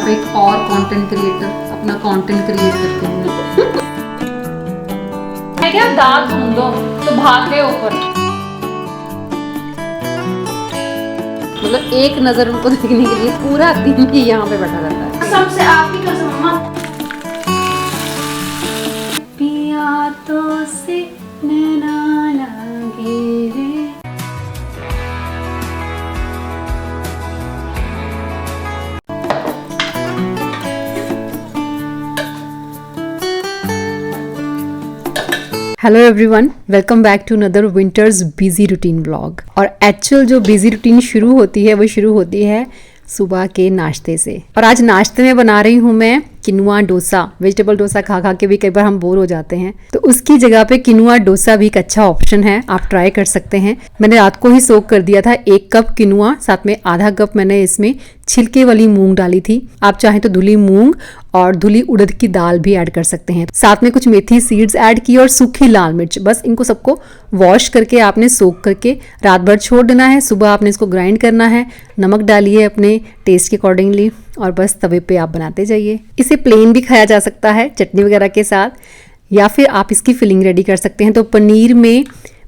यहाँ पे एक और कंटेंट क्रिएटर अपना कंटेंट क्रिएट करते हैं। मैं क्या दाल भून दो तो भाग गए ऊपर, मतलब एक नजर उनको देखने के लिए पूरा दिन ही यहाँ पे बैठा रहता है। सबसे आपकी कसम मम्मा। पिया तो से नैना लागे रे। Hello everyone, welcome back to another winters busy routine vlog. और एक्चुअल जो बिजी रूटीन शुरू होती है वो शुरू होती है सुबह के नाश्ते से। और आज नाश्ते में बना रही हूँ मैं किनुआ डोसा। वेजिटेबल डोसा खा खा के भी कई बार हम बोर हो जाते हैं, तो उसकी जगह पे किनुआ डोसा भी एक अच्छा ऑप्शन है, आप ट्राई कर सकते हैं। मैंने रात को ही सोक कर दिया था 1 कप किनुआ, साथ में आधा कप मैंने इसमें छिलके वाली मूंग डाली थी। आप चाहें तो धुली मूंग और धुली उड़द की दाल भी ऐड कर सकते हैं। साथ में कुछ मेथी सीड्स ऐड की और सूखी लाल मिर्च। बस इनको सबको वॉश करके आपने सोक करके रात भर छोड़ देना है। सुबह आपने इसको ग्राइंड करना है, नमक डालिए अपने टेस्ट के अकॉर्डिंगली और बस तवे पे आप बनाते जाइए। इसे प्लेन भी खाया जा सकता है चटनी वगैरह के साथ, या फिर आप इसकी फिलिंग रेडी कर सकते हैं। तो पनीर में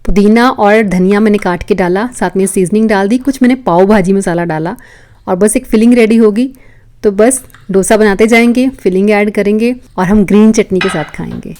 पुदीना और धनिया मैंने काट के डाला, साथ में सीजनिंग डाल दी, कुछ मैंने पाव भाजी मसाला डाला और बस एक फिलिंग रेडी होगी। तो बस डोसा बनाते जाएंगे, फिलिंग ऐड करेंगे और हम ग्रीन चटनी के साथ खाएंगे।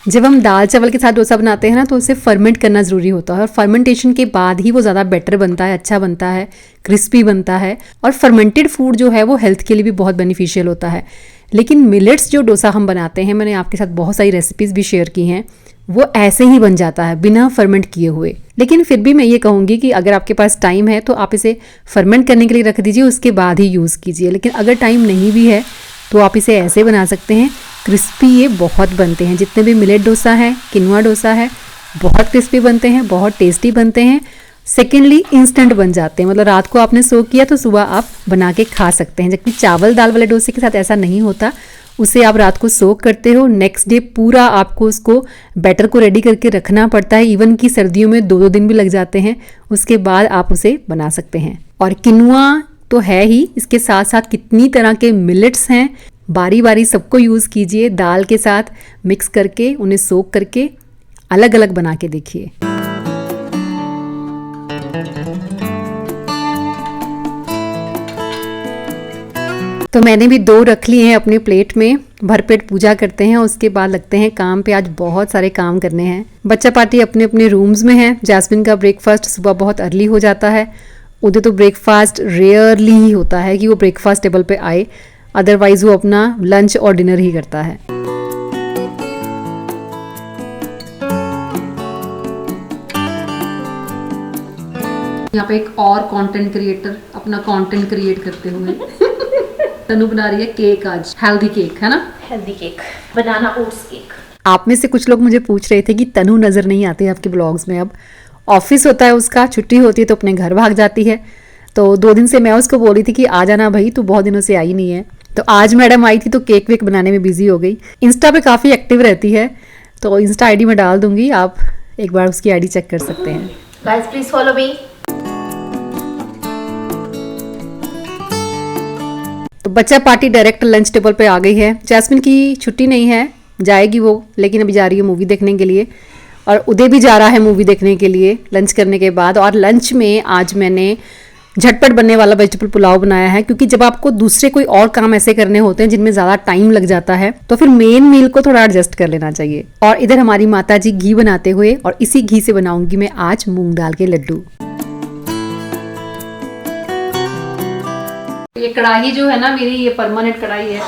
जब हम दाल चावल के साथ डोसा बनाते हैं ना, तो उसे फर्मेंट करना ज़रूरी होता है और फर्मेंटेशन के बाद ही वो ज़्यादा बेटर बनता है, अच्छा बनता है, क्रिस्पी बनता है। और फर्मेंटेड फूड जो है वो हेल्थ के लिए भी बहुत बेनिफिशियल होता है। लेकिन मिलेट्स जो डोसा हम बनाते हैं, मैंने आपके साथ बहुत सारी रेसिपीज़ भी शेयर की हैं, वो ऐसे ही बन जाता है बिना फर्मेंट किए हुए। लेकिन फिर भी मैं ये कहूँगी कि अगर आपके पास टाइम है तो आप इसे फर्मेंट करने के लिए रख दीजिए, उसके बाद ही यूज़ कीजिए। लेकिन अगर टाइम नहीं भी है तो आप इसे ऐसे बना सकते हैं। क्रिस्पी ये बहुत बनते हैं, जितने भी मिलेट डोसा है, किनुआ डोसा है, बहुत क्रिस्पी बनते हैं, बहुत टेस्टी बनते हैं। सेकेंडली इंस्टेंट बन जाते हैं, मतलब रात को आपने सोक किया तो सुबह आप बना के खा सकते हैं। जबकि चावल दाल वाले डोसे के साथ ऐसा नहीं होता, उसे आप रात को सोक करते हो, नेक्स्ट डे पूरा आपको उसको बैटर को रेडी करके रखना पड़ता है। इवन कि सर्दियों में 2-2 दिन भी लग जाते हैं, उसके बाद आप उसे बना सकते हैं। और किनुआ तो है ही, इसके साथ साथ कितनी तरह के मिलेट्स हैं, बारी बारी सबको यूज़ कीजिए, दाल के साथ मिक्स करके उन्हें सोक करके अलग अलग बना के देखिए। तो मैंने भी 2 रख लिए हैं अपने प्लेट में। भरपेट पूजा करते हैं, उसके बाद लगते हैं काम पे। आज बहुत सारे काम करने हैं। बच्चा पार्टी अपने अपने रूम्स में है। जैस्मिन का ब्रेकफास्ट सुबह बहुत अर्ली हो जाता है। उधर तो ब्रेकफास्ट रेयरली ही होता है कि वो ब्रेकफास्ट टेबल पे आए, अदरवाइज वो अपना लंच और डिनर ही करता है। यहाँ पे एक और कंटेंट क्रिएटर अपना कंटेंट क्रिएट करते हुए तनु बना रही है केक। आज हेल्दी केक है ना, हेल्दी केक, बनाना ओट्स केक। आप में से कुछ लोग मुझे पूछ रहे थे कि तनु नजर नहीं आती है आपके ब्लॉग्स में। अब ऑफिस होता है उसका, छुट्टी होती है तो अपने घर भाग जाती है। तो 2 दिन से मैं उसको बोल रही थी कि आ जाना भाई, तो बहुत दिनों से आई नहीं है। तो आज मैडम आई थी तो केक वेक बनाने में बिजी हो गई। इंस्टा पे काफ़ी एक्टिव रहती है, तो इंस्टा आईडी में डाल दूंगी, आप एक बार उसकी आईडी चेक कर सकते हैं। Guys please follow me. तो बच्चा पार्टी डायरेक्ट लंच टेबल पे आ गई है। जैस्मिन की छुट्टी नहीं है, जाएगी वो, लेकिन अभी जा रही है मूवी देखने के लिए। और उदय भी जा रहा है मूवी देखने के लिए लंच करने के बाद। और लंच में आज मैंने झटपट बनने वाला वेजिटेबल पुलाव बनाया है, क्योंकि जब आपको दूसरे कोई और काम ऐसे करने होते हैं जिनमें ज़्यादा टाइम लग जाता है, तो फिर मेन मील को थोड़ा एडजस्ट कर लेना चाहिए। और इधर हमारी माता जी घी बनाते हुए, और इसी घी से बनाऊंगी मैं आज मूंग दाल के लड्डू। ये कढ़ाई जो है ना मेरी, ये परमानेंट कढ़ाई है।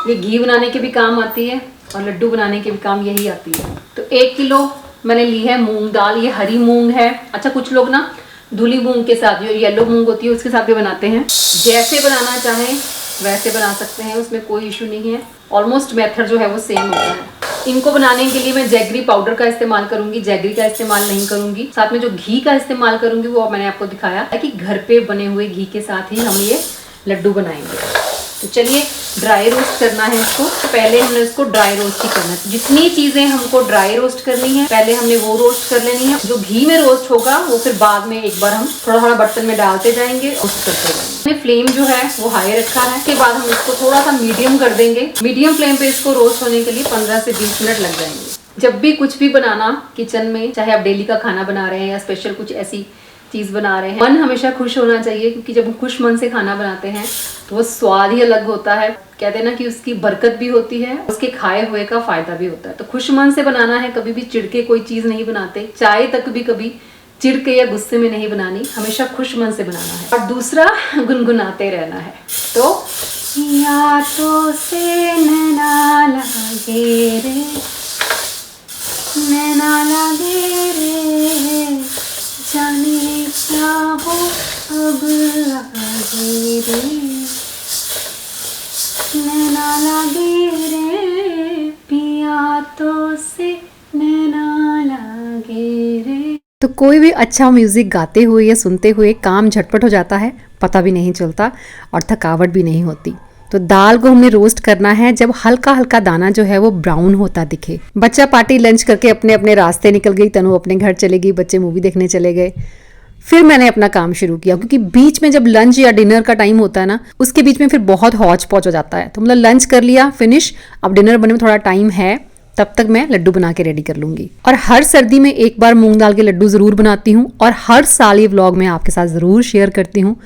ये घी बनाने के भी काम आती है और लड्डू बनाने के भी काम यही आती है। तो 1 किलो मैंने ली है मूंग दाल। ये हरी मूंग है। अच्छा, कुछ लोग ना धुली मूंग के साथ, जो येलो मूंग होती है उसके साथ भी बनाते हैं। जैसे बनाना चाहें वैसे बना सकते हैं, उसमें कोई इशू नहीं है। ऑलमोस्ट मेथड जो है वो सेम होता है। इनको बनाने के लिए मैं जैगरी पाउडर का इस्तेमाल करूंगी, जैगरी का इस्तेमाल नहीं करूंगी। साथ में जो घी का इस्तेमाल करूंगी वो मैंने आपको दिखाया है कि घर पे बने हुए घी के साथ ही हम ये लड्डू बनाएंगे। तो चलिए ड्राई रोस्ट करना है इसको। तो पहले हमने इसको ड्राई रोस्ट ही करना है। जितनी चीजें हमको ड्राई रोस्ट करनी है पहले हमने वो रोस्ट कर लेनी है। जो घी में रोस्ट होगा वो फिर बाद में एक बार हम थोड़ा थोड़ा बर्तन में डालते जाएंगे, रोस्ट करते जाएंगे। हमने फ्लेम जो है वो हाई रखा है। उसके बाद हम इसको थोड़ा सा मीडियम कर देंगे। मीडियम फ्लेम पे इसको रोस्ट होने के लिए 15 से 20 मिनट लग जाएंगे। जब भी कुछ भी बनाना किचन में, चाहे आप डेली का खाना बना रहे हैं या स्पेशल कुछ ऐसी चीज बना रहे हैं, मन हमेशा खुश होना चाहिए, क्योंकि जब हम खुश मन से खाना बनाते हैं तो वो स्वाद ही अलग होता है। कहते हैं ना कि उसकी बरकत भी होती है, उसके खाए हुए का फायदा भी होता है। तो खुश मन से बनाना है, कभी भी चिढ़ के कोई चीज नहीं बनाते। चाय तक भी कभी चिढ़ के या गुस्से में नहीं बनानी, हमेशा खुश मन से बनाना है। और दूसरा, गुनगुनाते रहना है। तो यादों से नैना लगे रे, नैना लगे रे, जाने क्या हो अब लगे रे, नैना लगे रे, पिया तो से नैना लगे रे। तो कोई भी अच्छा म्यूजिक गाते हुए या सुनते हुए काम झटपट हो जाता है, पता भी नहीं चलता और थकावट भी नहीं होती। तो दाल को हमने रोस्ट करना है जब हल्का हल्का दाना जो है वो ब्राउन होता दिखे। बच्चा पार्टी लंच करके अपने अपने रास्ते निकल गई, तनु अपने घर चले गई, बच्चे मूवी देखने चले गए। फिर मैंने अपना काम शुरू किया, क्योंकि बीच में जब लंच या डिनर का टाइम होता है ना, उसके बीच में फिर बहुत हौच पौच हो जाता है। तो मतलब लंच कर लिया फिनिश, अब डिनर बनने में थोड़ा टाइम है, तब तक मैं लड्डू बना के रेडी कर लूंगी। और हर सर्दी में एक बार मूंग दाल के लड्डू जरूर बनाती हूँ, और हर साल ये व्लॉग मैं आपके साथ जरूर शेयर करती हूँ।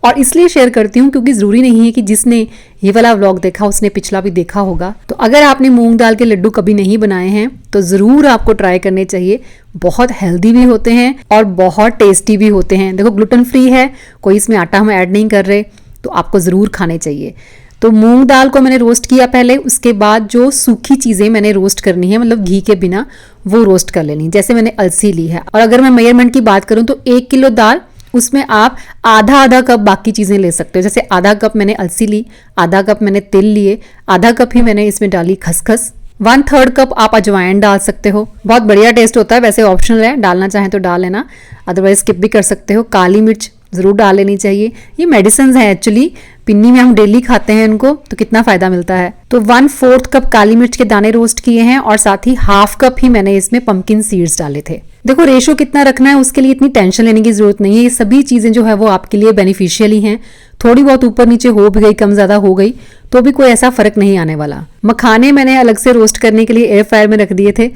और इसलिए शेयर करती हूँ क्योंकि ज़रूरी नहीं है कि जिसने ये वाला व्लॉग देखा उसने पिछला भी देखा होगा। तो अगर आपने मूंग दाल के लड्डू कभी नहीं बनाए हैं तो ज़रूर आपको ट्राई करने चाहिए। बहुत हेल्दी भी होते हैं और बहुत टेस्टी भी होते हैं। देखो ग्लूटेन फ्री है, कोई इसमें आटा हम ऐड नहीं कर रहे, तो आपको ज़रूर खाने चाहिए। तो मूंग दाल को मैंने रोस्ट किया पहले, उसके बाद जो सूखी चीज़ें मैंने रोस्ट करनी है, मतलब घी के बिना, वो रोस्ट कर लेनी। जैसे मैंने अलसी ली है, और अगर मैं मेजरमेंट की बात करूँ तो 1 किलो दाल, उसमें आप आधा आधा कप बाकी चीज़ें ले सकते हो। जैसे आधा कप मैंने अलसी ली, आधा कप मैंने तिल लिए, आधा कप ही मैंने इसमें डाली खसखस, 1/3 कप आप अजवाइन डाल सकते हो। बहुत बढ़िया टेस्ट होता है, वैसे ऑप्शनल है, डालना चाहें तो डाल लेना, अदरवाइज स्किप भी कर सकते हो। काली मिर्च ज़रूर डाल लेनी चाहिए, ये मेडिसिन है एक्चुअली, पिन्नी में हम डेली खाते हैं इनको, तो कितना फ़ायदा मिलता है। तो 1/4 कप काली मिर्च के दाने रोस्ट किए हैं, और साथ ही 1/2 कप ही मैंने इसमें पंपकिन सीड्स डाले थे। देखो रेशो कितना रखना है उसके लिए इतनी टेंशन लेने की जरूरत नहीं है। ये सभी चीज़ें जो है वो आपके लिए बेनिफिशियल ही हैं। थोड़ी बहुत ऊपर नीचे हो भी गई, कम ज़्यादा हो गई, तो भी कोई ऐसा फ़र्क नहीं आने वाला। मखाने मैंने अलग से रोस्ट करने के लिए एयर फ्रायर में रख दिए थे,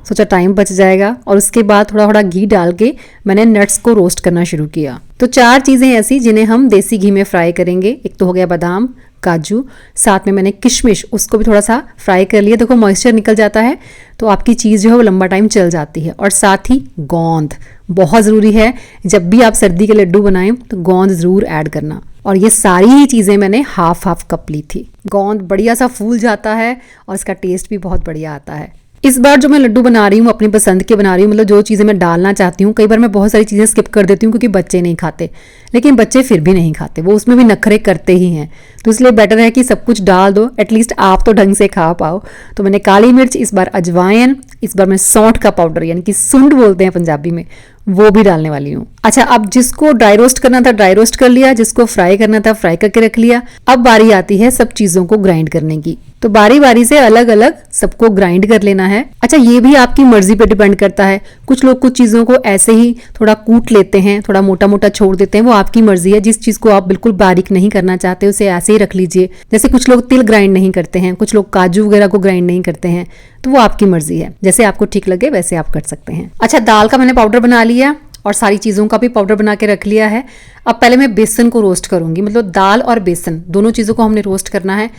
सोचा टाइम बच जाएगा। और उसके बाद थोड़ा थोड़ा घी डाल के मैंने नट्स को रोस्ट करना शुरू किया। तो 4 चीज़ें ऐसी जिन्हें हम देसी घी में फ्राई करेंगे। एक तो हो गया बादाम, काजू, साथ में मैंने किशमिश, उसको भी थोड़ा सा फ्राई कर लिया। देखो मॉइस्चर निकल जाता है तो आपकी चीज़ जो है वो लंबा टाइम चल जाती है। और साथ ही गोंद बहुत ज़रूरी है, जब भी आप सर्दी के लड्डू बनाएं तो गोंद ज़रूर ऐड करना। और ये सारी ही चीज़ें मैंने हाफ कप ली थी। गोंद बढ़िया सा फूल जाता है और इसका टेस्ट भी बहुत बढ़िया आता है। इस बार जो मैं लड्डू बना रही हूँ अपनी पसंद के बना रही हूँ, मतलब जो चीज़ें मैं डालना चाहती हूँ। कई बार मैं बहुत सारी चीज़ें स्किप कर देती हूँ क्योंकि बच्चे नहीं खाते, लेकिन बच्चे फिर भी नहीं खाते, वो उसमें भी नखरे करते ही हैं। तो इसलिए बेटर है कि सब कुछ डाल दो, एटलीस्ट आप तो ढंग से खा पाओ। तो मैंने काली मिर्च, इस बार अजवाइन, इस बार मैं सौंठ का पाउडर यानी कि सुंड बोलते हैं पंजाबी में, वो भी डालने वाली हूँ। अच्छा, अब जिसको ड्राई रोस्ट करना था ड्राई रोस्ट कर लिया, जिसको फ्राई करना था फ्राई करके रख लिया। अब बारी आती है सब चीज़ों को ग्राइंड करने की। तो बारी बारी से अलग अलग सबको ग्राइंड कर लेना है। अच्छा, ये भी आपकी मर्जी पे डिपेंड करता है। कुछ लोग कुछ चीज़ों को ऐसे ही थोड़ा कूट लेते हैं, थोड़ा मोटा मोटा छोड़ देते हैं, वो आपकी मर्जी है। जिस चीज़ को आप बिल्कुल बारीक नहीं करना चाहते उसे ऐसे ही रख लीजिए। जैसे कुछ लोग तिल ग्राइंड नहीं करते हैं, कुछ लोग काजू वगैरह को ग्राइंड नहीं करते हैं, तो वो आपकी मर्जी है, जैसे आपको ठीक लगे वैसे आप कर सकते हैं। अच्छा, दाल का मैंने पाउडर बना लिया और सारी चीज़ों का भी पाउडर बना के रख लिया है। अब पहले मैं बेसन को रोस्ट करूंगी, मतलब दाल और बेसन दोनों चीज़ों को हमने रोस्ट करना है।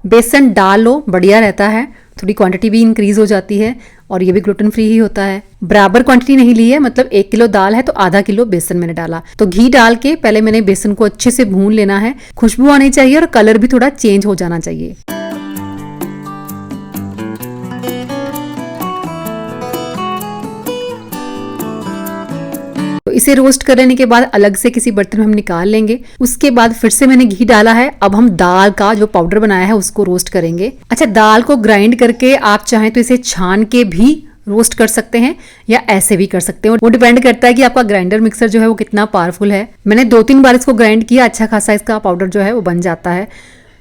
बेसन डाल लो, बढ़िया रहता है, थोड़ी क्वांटिटी भी इंक्रीज हो जाती है, और ये भी ग्लूटेन फ्री ही होता है। बराबर क्वांटिटी नहीं ली है, मतलब 1 किलो दाल है तो आधा किलो बेसन मैंने डाला। तो घी डाल के पहले मैंने बेसन को अच्छे से भून लेना है, खुशबू आनी चाहिए और कलर भी थोड़ा चेंज हो जाना चाहिए। तो तो इसे रोस्ट कर लेने के बाद अलग से किसी बर्तन में हम निकाल लेंगे। उसके बाद फिर से मैंने घी डाला है। अब हम दाल का जो पाउडर बनाया है उसको रोस्ट करेंगे। अच्छा, दाल को ग्राइंड करके आप चाहें तो इसे छान के भी रोस्ट कर सकते हैं या ऐसे भी कर सकते हैं। वो डिपेंड करता है कि आपका ग्राइंडर मिक्सर जो है वो कितना पावरफुल है। मैंने 2-3 बार इसको ग्राइंड किया, अच्छा खासा इसका पाउडर जो है वो बन जाता है।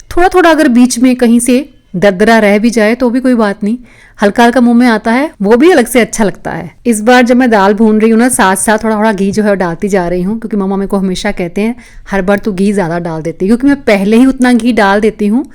थोड़ा थोड़ा अगर बीच में कहीं से दरदरा रह भी जाए तो भी कोई बात नहीं, हल्का हल्का मुंह में आता है वो भी अलग से अच्छा लगता है। इस बार जब मैं दाल भून रही हूँ ना, साथ साथ थोड़ा थोड़ा घी जो है डालती जा रही हूँ, क्योंकि मम्मा मेरे को हमेशा कहते हैं हर बार तू घी ज़्यादा डाल देती है, क्योंकि मैं पहले ही उतना घी डाल देती हूँ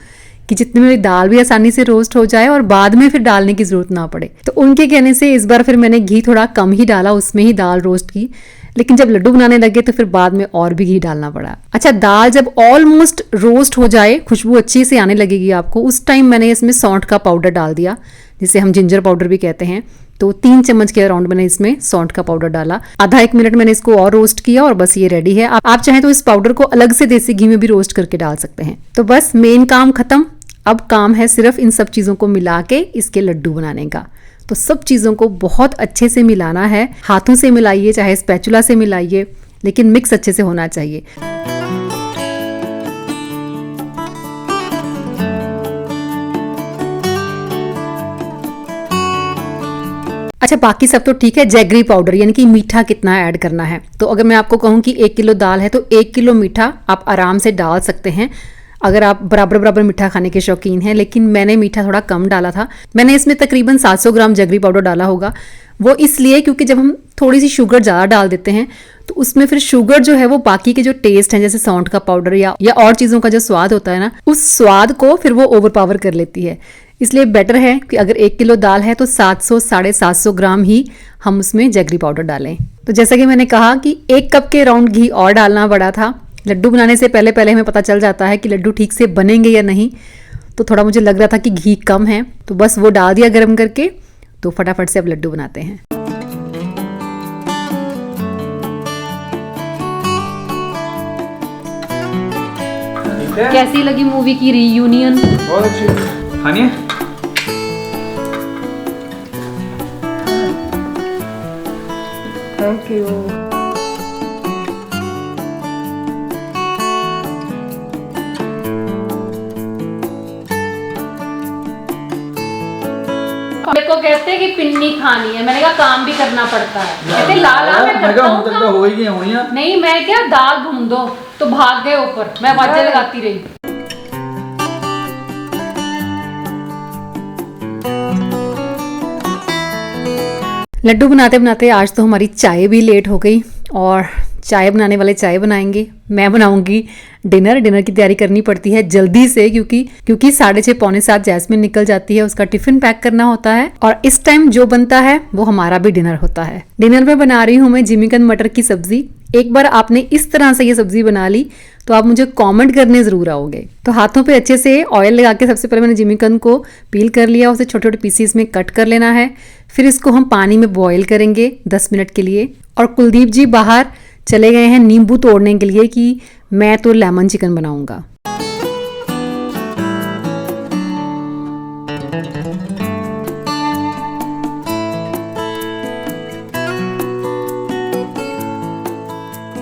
कि जितनी मेरी दाल भी आसानी से रोस्ट हो जाए और बाद में फिर डालने की जरूरत ना पड़े। तो उनके कहने से इस बार फिर मैंने घी थोड़ा कम ही डाला, उसमें ही दाल रोस्ट की। लेकिन जब लड्डू बनाने लगे तो फिर बाद में और भी घी डालना पड़ा। अच्छा, दाल जब ऑलमोस्ट रोस्ट हो जाए, खुशबू अच्छी से आने लगेगी आपको, उस टाइम मैंने इसमें सौंठ का पाउडर डाल दिया, जिसे हम जिंजर पाउडर भी कहते हैं। तो 3 चम्मच के अराउंड मैंने इसमें सौंठ का पाउडर डाला। आधा 1 मिनट मैंने इसको और रोस्ट किया और बस ये रेडी है। आप चाहें तो इस पाउडर को अलग से देसी घी में भी रोस्ट करके डाल सकते हैं। तो बस मेन काम खत्म। अब काम है सिर्फ इन सब चीज़ों को मिला के इसके लड्डू बनाने का। तो सब चीज़ों को बहुत अच्छे से मिलाना है, हाथों से मिलाइए चाहे स्पैचुला से मिलाइए, लेकिन मिक्स अच्छे से होना चाहिए। अच्छा, बाकी सब तो ठीक है। जैगरी पाउडर यानी कि मीठा कितना ऐड करना है, तो अगर मैं आपको कहूँ कि 1 किलो दाल है तो 1 किलो मीठा आप आराम से डाल सकते हैं, अगर आप बराबर बराबर मीठा खाने के शौकीन हैं। लेकिन मैंने मीठा थोड़ा कम डाला था। मैंने इसमें तकरीबन 700 ग्राम जगरी पाउडर डाला होगा। वो इसलिए क्योंकि जब हम थोड़ी सी शुगर ज़्यादा डाल देते हैं तो उसमें फिर शुगर जो है वो बाकी के जो टेस्ट हैं, जैसे सौंठ का पाउडर या और चीज़ों का जो स्वाद होता है ना, उस स्वाद को फिर वो ओवर पावर कर लेती है। इसलिए बेटर है कि अगर 1 किलो दाल है तो 700-750 ग्राम ही हम उसमें जगरी पाउडर डालें। तो जैसा कि मैंने कहा कि 1 कप के राउंड घी और डालना पड़ा था। लड्डू बनाने से पहले पहले हमें पता चल जाता है कि लड्डू ठीक से बनेंगे या नहीं, तो थोड़ा मुझे लग रहा था कि घी कम है, तो बस वो डाल दिया गर्म करके। तो फटाफट से अब लड्डू बनाते हैं। कैसी लगी मूवी की रीयूनियन? बहुत अच्छी। खानी है? Thank you. मेरे को कहते हैं कि पिन्नी खानी है, मैंने कहा काम भी करना पड़ता है। कहते ला मैं करता हूँ काम। हो ही गया। नहीं, मैं क्या दाल भून दो, तो भाग गए ऊपर, मैं आवाजें लगाती रही। लड्डू बनाते बनाते आज तो हमारी चाय भी लेट हो गई, और चाय बनाने वाले चाय बनाएंगे, मैं बनाऊंगी डिनर की तैयारी करनी पड़ती है जल्दी से, क्योंकि 6:30 पौने 7 जैस्मिन निकल जाती है, उसका टिफिन पैक करना होता है, और इस टाइम जो बनता है वो हमारा भी डिनर होता है। डिनर में बना रही हूँ मैं जिमीकंद मटर की सब्जी। एक बार आपने इस तरह से ये सब्जी बना ली तो आप मुझे कमेंट करने जरूर आओगे। तो हाथों पे अच्छे से ऑयल लगा के सबसे पहले मैंने जिमीकंद को पील कर लिया, उसे छोटे छोटे पीसीस में कट कर लेना है। फिर इसको हम पानी में बॉईल करेंगे 10 मिनट के लिए। और कुलदीप जी बाहर चले गए हैं नींबू तोड़ने के लिए कि मैं तो लेमन चिकन बनाऊंगा।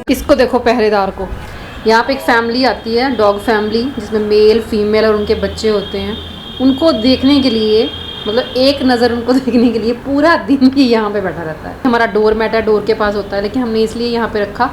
इसको देखो पहरेदार को। यहाँ पे एक फैमिली आती है, डॉग फैमिली, जिसमें मेल फीमेल और उनके बच्चे होते हैं। उनको देखने के लिए, मतलब एक नज़र उनको देखने के लिए पूरा दिन ही यहाँ पे बैठा रहता है। हमारा डोर मैट है, डोर के पास होता है, लेकिन हमने इसलिए यहाँ पे रखा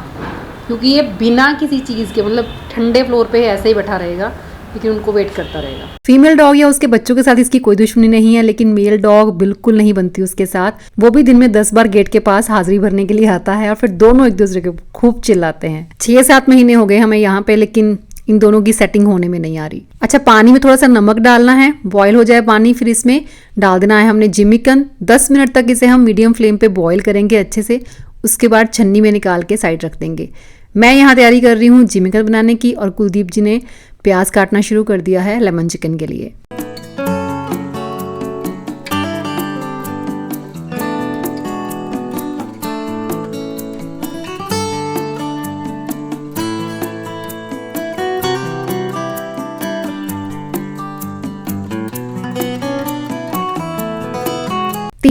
क्योंकि ये बिना किसी चीज़ के, मतलब ठंडे फ्लोर पे ऐसे ही बैठा रहेगा, लेकिन उनको वेट करता रहेगा। फीमेल डॉग या उसके बच्चों के साथ इसकी कोई दुश्मनी नहीं है, लेकिन मेल डॉग बिल्कुल नहीं बनती उसके साथ। वो भी दिन में 10 बार गेट के पास हाजिरी भरने के लिए आता है, और फिर दोनों एक दूसरे के खूब चिल्लाते हैं। 6-7 महीने हो गए हमें यहाँ पे, लेकिन इन दोनों की सेटिंग होने में नहीं आ रही। अच्छा, पानी में थोड़ा सा नमक डालना है, बॉईल हो जाए पानी, फिर इसमें डाल देना है हमने जिमीकंद। 10 मिनट तक इसे हम मीडियम फ्लेम पे बॉईल करेंगे अच्छे से। उसके बाद छन्नी में निकाल के साइड रख देंगे। मैं यहाँ तैयारी कर रही हूँ जिमीकंद बनाने की, और कुलदीप जी ने प्याज काटना शुरू कर दिया है लेमन चिकन के लिए।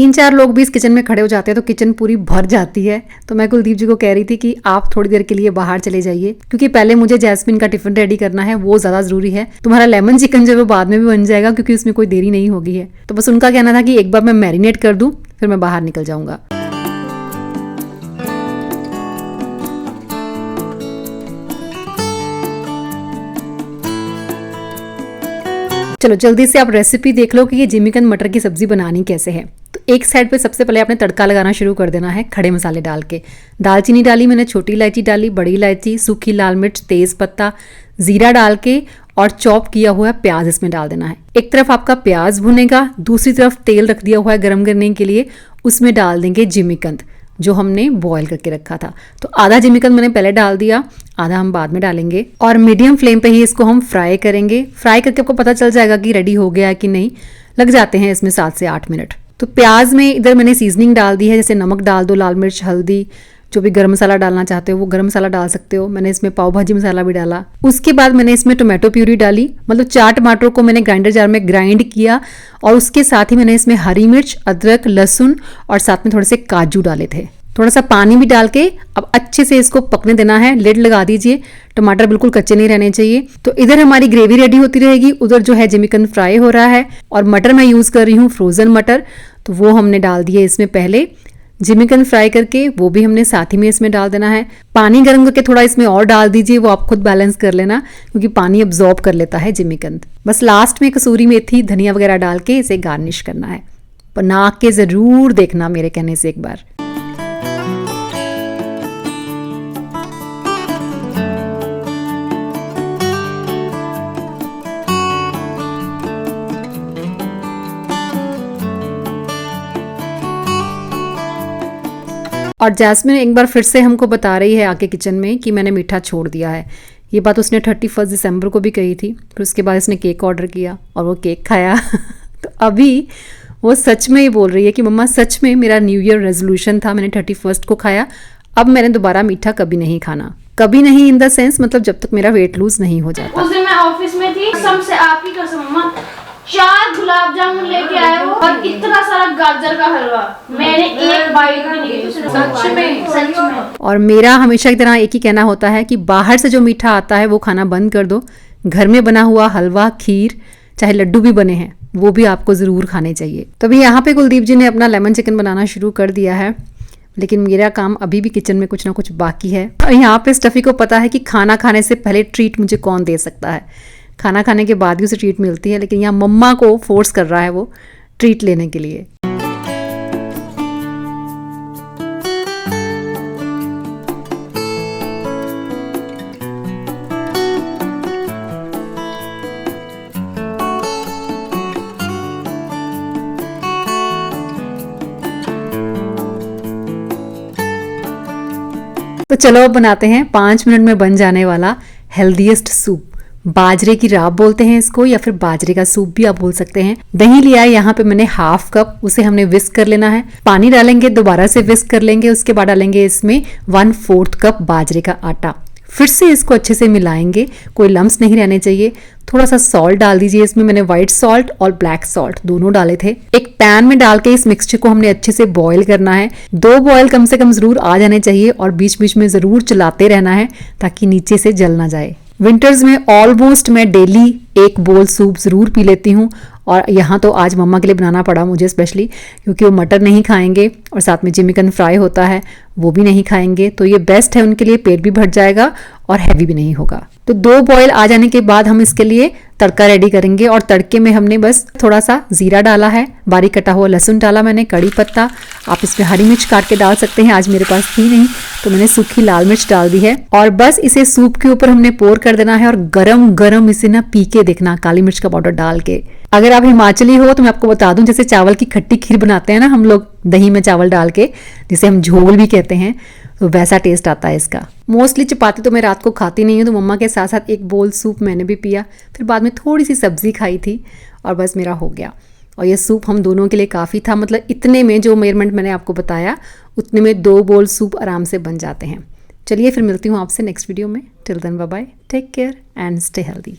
3-4 लोग भी इस किचन में खड़े हो जाते हैं तो किचन पूरी भर जाती है। तो मैं कुलदीप जी को कह रही थी कि आप थोड़ी देर के लिए बाहर चले जाइए, क्योंकि पहले मुझे जैस्मिन का टिफिन रेडी करना है, वो ज्यादा जरूरी है। तुम्हारा लेमन चिकन जो है वो बाद में भी बन जाएगा, क्योंकि उसमें कोई देरी नहीं होगी है। तो बस उनका कहना था कि एक बार मैं मैरिनेट कर दूं, फिर मैं बाहर निकल जाऊंगा। चलो जल्दी से आप रेसिपी देख लो कि ये जिमीकंद मटर की सब्जी बनानी कैसे है। तो एक साइड पे सबसे पहले आपने तड़का लगाना शुरू कर देना है खड़े मसाले डाल के। दालचीनी डाली मैंने, छोटी इलायची डाली, बड़ी इलायची, सूखी लाल मिर्च, तेज पत्ता, जीरा डाल के और चॉप किया हुआ प्याज इसमें डाल देना है। एक तरफ आपका प्याज भुनेगा, दूसरी तरफ तेल रख दिया हुआ है गर्म करने के लिए, उसमें डाल देंगे जिमीकंद जो हमने बॉईल करके रखा था। तो आधा जिमीकंद मैंने पहले डाल दिया, आधा हम बाद में डालेंगे और मीडियम फ्लेम पे ही इसको हम फ्राई करेंगे। फ्राई करके आपको पता चल जाएगा कि रेडी हो गया है कि नहीं। लग जाते हैं इसमें 7 से 8 मिनट। तो प्याज में इधर मैंने सीजनिंग डाल दी है, जैसे नमक डाल दो, लाल मिर्च, हल्दी, जो भी गरम मसाला डालना चाहते हो वो गरम मसाला डाल सकते हो। मैंने इसमें पाव भाजी मसाला भी डाला। उसके बाद मैंने इसमें टोमेटो प्यूरी डाली, मतलब 4 टमाटरों को मैंने ग्राइंडर जार में ग्राइंड किया और उसके साथ ही मैंने इसमें हरी मिर्च, अदरक, लहसुन और साथ में थोड़े से काजू डाले थे। थोड़ा सा पानी भी डाल के अब अच्छे से इसको पकने देना है। लिड लगा दीजिए, टमाटर बिल्कुल कच्चे नहीं रहने चाहिए। तो इधर हमारी ग्रेवी रेडी होती रहेगी, उधर जो है जिमीकंद फ्राई हो रहा है। और मटर मैं यूज कर रही हूँ फ्रोजन मटर, तो वो हमने डाल दिए इसमें पहले। जिमीकंद फ्राई करके वो भी हमने साथ ही में इसमें डाल देना है। पानी गर्म करके थोड़ा इसमें और डाल दीजिए, वो आप खुद बैलेंस कर लेना, क्योंकि पानी अब्जॉर्ब कर लेता है जिमीकंद। बस लास्ट में कसूरी मेथी, धनिया वगैरह डाल के इसे गार्निश करना है। बना के जरूर देखना मेरे कहने से एक बार। और जैस्मिन एक बार फिर से हमको बता रही है आके किचन में कि मैंने मीठा छोड़ दिया है। ये बात उसने 31 दिसंबर को भी कही थी। फिर उसके बाद इसने केक ऑर्डर किया और वो केक खाया। तो अभी वो सच में ही बोल रही है कि मम्मा सच में मेरा न्यू ईयर रेजोल्यूशन था, मैंने 31 को खाया, अब मैंने दोबारा मीठा कभी नहीं खाना। कभी नहीं इन द सेंस मतलब जब तक मेरा वेट लूज नहीं हो जाता। उस दिन मैं ऑफिस में थी, कसम से आपकी कसम मम्मा, 4 गुलाब जामुन लेके आए हो और इतना सारा गाजर का हलवा, मैंने एक बाइट भी नहीं ली। सच में। और मेरा हमेशा की तरह एक ही कहना होता है कि बाहर से जो मीठा आता है वो खाना बंद कर दो। घर में बना हुआ हलवा, खीर, चाहे लड्डू भी बने हैं, वो भी आपको जरूर खाने चाहिए। तो अभी यहाँ पे कुलदीप जी ने अपना लेमन चिकन बनाना शुरू कर दिया है, लेकिन मेरा काम अभी भी किचन में कुछ ना कुछ बाकी है। और यहाँ पे स्टफी को पता है कि खाना खाने से पहले ट्रीट मुझे कौन दे सकता है। खाना खाने के बाद भी उसे ट्रीट मिलती है, लेकिन यहाँ मम्मा को फोर्स कर रहा है वो ट्रीट लेने के लिए। तो चलो अब बनाते हैं 5 मिनट में बन जाने वाला हेल्दीएस्ट सूप। बाजरे की राब बोलते हैं इसको, या फिर बाजरे का सूप भी आप बोल सकते हैं। दही लिया है यहाँ पे मैंने हाफ कप, उसे हमने विस्क कर लेना है। पानी डालेंगे, दोबारा से विस्क कर लेंगे, उसके बाद डालेंगे इसमें 1/4 कप बाजरे का आटा। फिर से इसको अच्छे से मिलाएंगे, कोई लम्स नहीं रहने चाहिए। थोड़ा सा सॉल्ट डाल दीजिए इसमें, मैंने व्हाइट सॉल्ट और ब्लैक सॉल्ट दोनों डाले थे। एक पैन में डाल के इस मिक्सचर को हमने अच्छे से बॉईल करना है। 2 बॉईल कम से कम जरूर आ जाने चाहिए और बीच बीच में जरूर चलाते रहना है ताकि नीचे से जल ना जाए। विंटर्स में ऑलमोस्ट मैं डेली 1 बोल सूप ज़रूर पी लेती हूँ, और यहाँ तो आज मम्मा के लिए बनाना पड़ा मुझे स्पेशली, क्योंकि वो मटर नहीं खाएंगे और साथ में जिमीकंद फ्राई होता है वो भी नहीं खाएंगे। तो ये बेस्ट है उनके लिए, पेट भी भर जाएगा और हैवी भी नहीं होगा। तो 2 बॉयल आ जाने के बाद हम इसके लिए तड़का रेडी करेंगे। और तड़के में हमने बस थोड़ा सा जीरा डाला है, बारीक कटा हुआ लहसुन डाला मैंने, कड़ी पत्ता, आप इसमें हरी मिर्च काट के डाल सकते हैं, आज मेरे पास थी नहीं तो मैंने सूखी लाल मिर्च डाल दी है। और बस इसे सूप के ऊपर हमने पोर कर देना है और गरम गरम इसे ना पी के देखना, काली मिर्च का पाउडर डाल के। अगर आप हिमाचली हो तो मैं आपको बता दूं, जैसे चावल की खट्टी खीर बनाते हैं ना हम लोग दही में चावल डाल के, जिसे हम झोल भी कहते हैं, तो वैसा टेस्ट आता है इसका। मोस्टली चपाती तो मैं रात को खाती नहीं हूँ, तो मम्मा के साथ साथ 1 बोल सूप मैंने भी पिया, फिर बाद में थोड़ी सी सब्जी खाई थी और बस मेरा हो गया। और ये सूप हम दोनों के लिए काफ़ी था, मतलब इतने में जो मेजरमेंट मैंने आपको बताया उतने में 2 बोल सूप आराम से बन जाते हैं। चलिए फिर मिलती हूँ आपसे नेक्स्ट वीडियो में। Till then bye bye, take care and stay healthy.